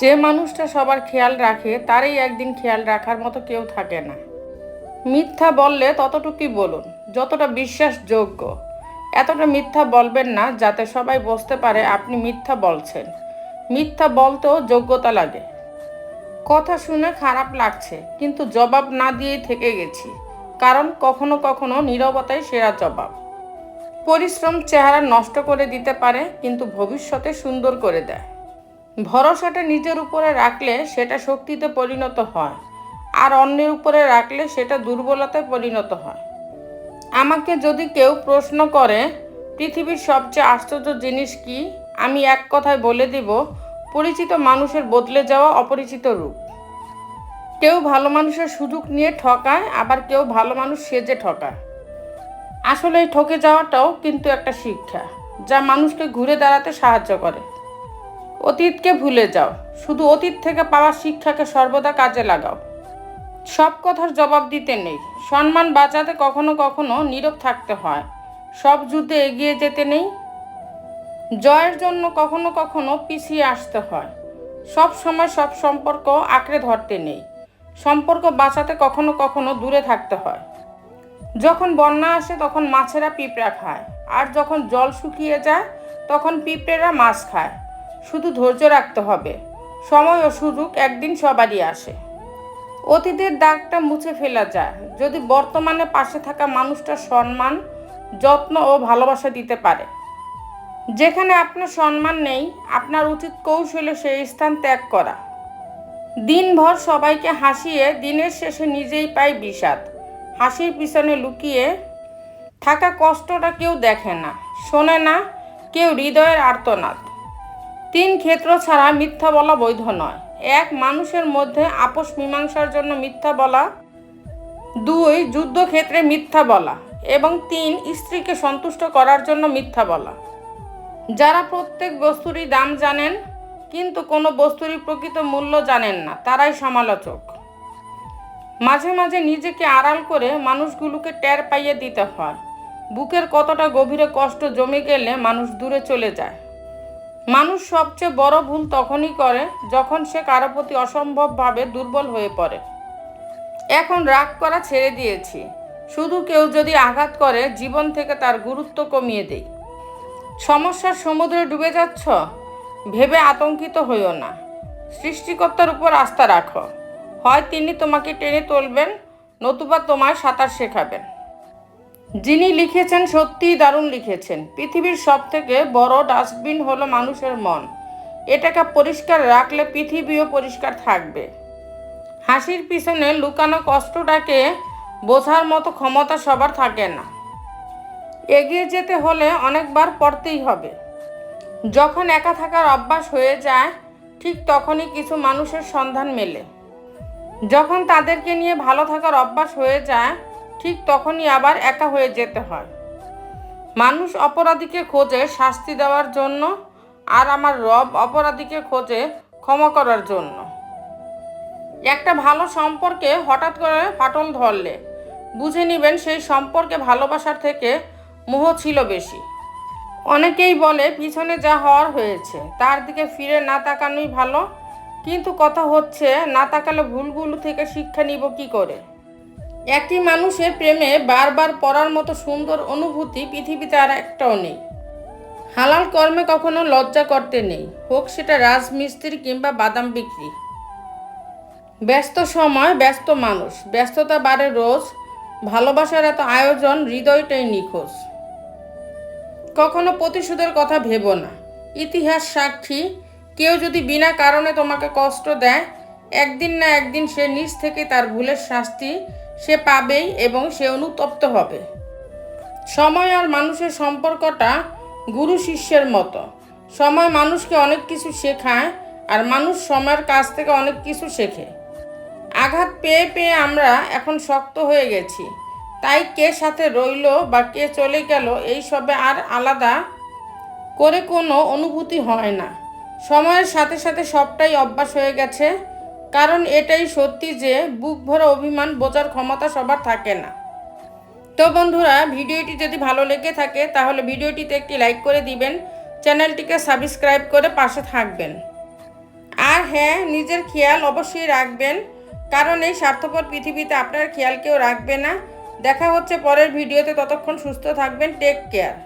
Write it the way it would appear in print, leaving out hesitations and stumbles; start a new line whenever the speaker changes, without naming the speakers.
যে মানুষটা সবার খেয়াল রাখে তারই একদিন খেয়াল রাখার মতো কেউ থাকে না। মিথ্যা বললে ততটুকুই বলুন যতটা বিশ্বাসযোগ্য। এতটা মিথ্যা বলবেন না যাতে সবাই বুঝতে পারে আপনি মিথ্যা বলছেন। মিথ্যা বলতেও যোগ্যতা লাগে। কথা শুনে খারাপ লাগছে, কিন্তু জবাব না দিয়েই থেকে গেছি, কারণ কখনো কখনো নীরবতাই সেরা জবাব। পরিশ্রম চেহারা নষ্ট করে দিতে পারে, কিন্তু ভবিষ্যতে সুন্দর করে দেয়। ভরসাটা নিজের উপরে রাখলে সেটা শক্তিতে পরিণত হয়, আর অন্যের উপরে রাখলে সেটা দুর্বলতায় পরিণত হয়। আমাকে যদি কেউ প্রশ্ন করে পৃথিবীর সবচেয়ে আশ্চর্য জিনিস কি, আমি এক কথায় বলে দিব, পরিচিত মানুষের বদলে যাওয়া অপরিচিত রূপ। কেউ ভালো মানুষের সুযোগ নিয়ে ঠকায়, আবার কেউ ভালো মানুষ সেজে ঠকায়। আসলে এই ঠকে যাওয়াটাও কিন্তু একটা শিক্ষা, যা মানুষকে ঘুরে দাঁড়াতে সাহায্য করে। অতীতকে ভুলে যাও, শুধু অতীত থেকে পাওয়া শিক্ষাকে সর্বদা কাজে লাগাও। সব কথার জবাব দিতে নেই, সম্মান বাঁচাতে কখনো কখনো নীরব থাকতে হয়। সব যুদ্ধে এগিয়ে যেতে নেই, জয়ের জন্য কখনো কখনো পিছিয়ে আসতে হয়। সব সময় সব সম্পর্ক আঁকড়ে ধরতে নেই, সম্পর্ক বাঁচাতে কখনো কখনো দূরে থাকতে হয়। যখন বন্যা আসে তখন মাছেরা পিঁপড়া খায়, আর যখন জল শুকিয়ে যায় তখন পিঁপড়েরা মাছ খায়। শুধু ধৈর্য রাখতে হবে, সময় ও সুযোগ একদিন সবারই আসে। অতীতের দাগটা মুছে ফেলা যায় যদি বর্তমানে পাশে থাকা মানুষটা সম্মান, যত্ন ও ভালোবাসা দিতে পারে। যেখানে আপনার সম্মান নেই, আপনার উচিত কৌশলে সেই স্থান ত্যাগ করা। দিনভর সবাইকে হাসিয়ে দিনের শেষে নিজেই পায় বিষাদ। হাসির পিছনে লুকিয়ে থাকা কষ্টটা কেউ দেখে না, শোনে না কেউ হৃদয়ের আর্তনাদ। 3 ক্ষেত্র ছাড়া মিথ্যা বলা বৈধ নয়। 1. মানুষের মধ্যে আপোষ মীমাংসার জন্য মিথ্যা বলা। 2. যুদ্ধক্ষেত্রে মিথ্যা বলা। এবং 3. স্ত্রীকে সন্তুষ্ট করার জন্য মিথ্যা বলা। যারা প্রত্যেক বস্তুরই দাম জানেন কিন্তু কোনো বস্তুরই প্রকৃত মূল্য জানেন না, তারাই সমালোচক। মাঝে মাঝে নিজেকে আড়াল করে মানুষগুলোকে টের পাইয়ে দিতে হয়। বুকের কতটা গভীরে কষ্ট জমে গেলে মানুষ দূরে চলে যায়। মানুষ সবচেয়ে বড় ভুল তখনই করে যখন সে কারো প্রতি অসম্ভবভাবে দুর্বল হয়ে পড়ে। এখন রাগ করা ছেড়ে দিয়েছি, শুধু কেউ যদি আঘাত করে জীবন থেকে তার গুরুত্ব কমিয়ে দেই। সমস্যার সমুদ্রে ডুবে যাচ্ছ ভেবে আতঙ্কিত হইও না, সৃষ্টিকর্তার উপর আস্থা রাখো। হয় তিনি তোমাকে টেনে তুলবেন, নতুবা তোমায় সাঁতার শেখাবেন। যিনি লিখেছেন সত্যিই দারুণ লিখেছেন। পৃথিবীর সবথেকে বড় ডাস্টবিন হলো মানুষের মন। এটাকে পরিষ্কার রাখলে পৃথিবীও পরিষ্কার থাকবে। হাসির পিছনে লুকানো কষ্টটাকে বোঝার মতো ক্ষমতা সবার থাকে না। এগিয়ে যেতে হলে অনেকবার পড়তেই হবে। যখন একা থাকার অভ্যাস হয়ে যায় ঠিক তখনই কিছু মানুষের সন্ধান মেলে। যখন তাদেরকে নিয়ে ভালো থাকার অভ্যাস হয়ে যায় ঠিক তখনই আবার একা হয়ে যেতে হয়। মানুষ অপরাধীকে খোঁজে শাস্তি দেওয়ার জন্য, আর আমার রব অপরাধীকে খোঁজে ক্ষমা করার জন্য। একটা ভালো সম্পর্কে হঠাৎ করে ফাটল ধরলে বুঝে নেবেন সেই সম্পর্কে ভালোবাসার থেকে মোহ ছিল বেশি। অনেকেই বলে পিছনে যা হওয়ার হয়েছে তার দিকে ফিরে না তাকানোই ভালো, কিন্তু কথা হচ্ছে না তাকালে ভুলগুলো থেকে শিক্ষা নিব কি করে? একই মানুষের প্রেমে বারবার পড়ার মতো সুন্দর অনুভূতি পৃথিবীতে আর একটাও নেই। হালাল কর্মে কখনো লজ্জা করতে নেই, হোক সেটা রাজমিস্ত্রি কিংবা বাদাম বিক্রি। ব্যস্ত সময় ব্যস্ত মানুষ, ব্যস্ততা বাড়ে রোজ। ভালোবাসার এত আয়োজন, হৃদয়টাই নিখোঁজ। কখনো প্রতিশোধের কথা ভেবো না। ইতিহাস সাক্ষী, কেউ যদি বিনা কারণে তোমাকে কষ্ট দেয় একদিন না একদিন সে নিজ থেকে তার ভুলের শাস্তি সে পাবেই, এবং সে অনুতপ্ত হবে। সময় আর মানুষের সম্পর্কটা গুরু শিষ্যের মতো। সময় মানুষকে অনেক কিছু শেখায়, আর মানুষ সময়ের কাছ থেকে অনেক কিছু শেখে। আঘাত পেয়ে পেয়ে আমরা এখন শক্ত হয়ে গেছি, তাই কে সাথে রইল বা কে চলে গেল এইসবে আর আলাদা করে কোনো অনুভূতি হয় না। সময়ের সাথে সাথে সবটাই অভ্যাস হয়ে গেছে, কারণ এটাই সত্যি যে বুক ভরা অভিমান বোঝার ক্ষমতা সবার থাকে না। তো বন্ধুরা, ভিডিওটি যদি ভালো লেগে থাকে তাহলে ভিডিওটিতে একটি লাইক করে দিবেন, চ্যানেলটিকে সাবস্ক্রাইব করে পাশে থাকবেন। আর হ্যাঁ, নিজের খেয়াল অবশ্যই রাখবেন, কারণ এই স্বার্থপর পৃথিবীতে আপনার খেয়াল কেউ রাখবে না। দেখা হচ্ছে পরের ভিডিওতে, ততক্ষণ সুস্থ থাকবেন। Take care.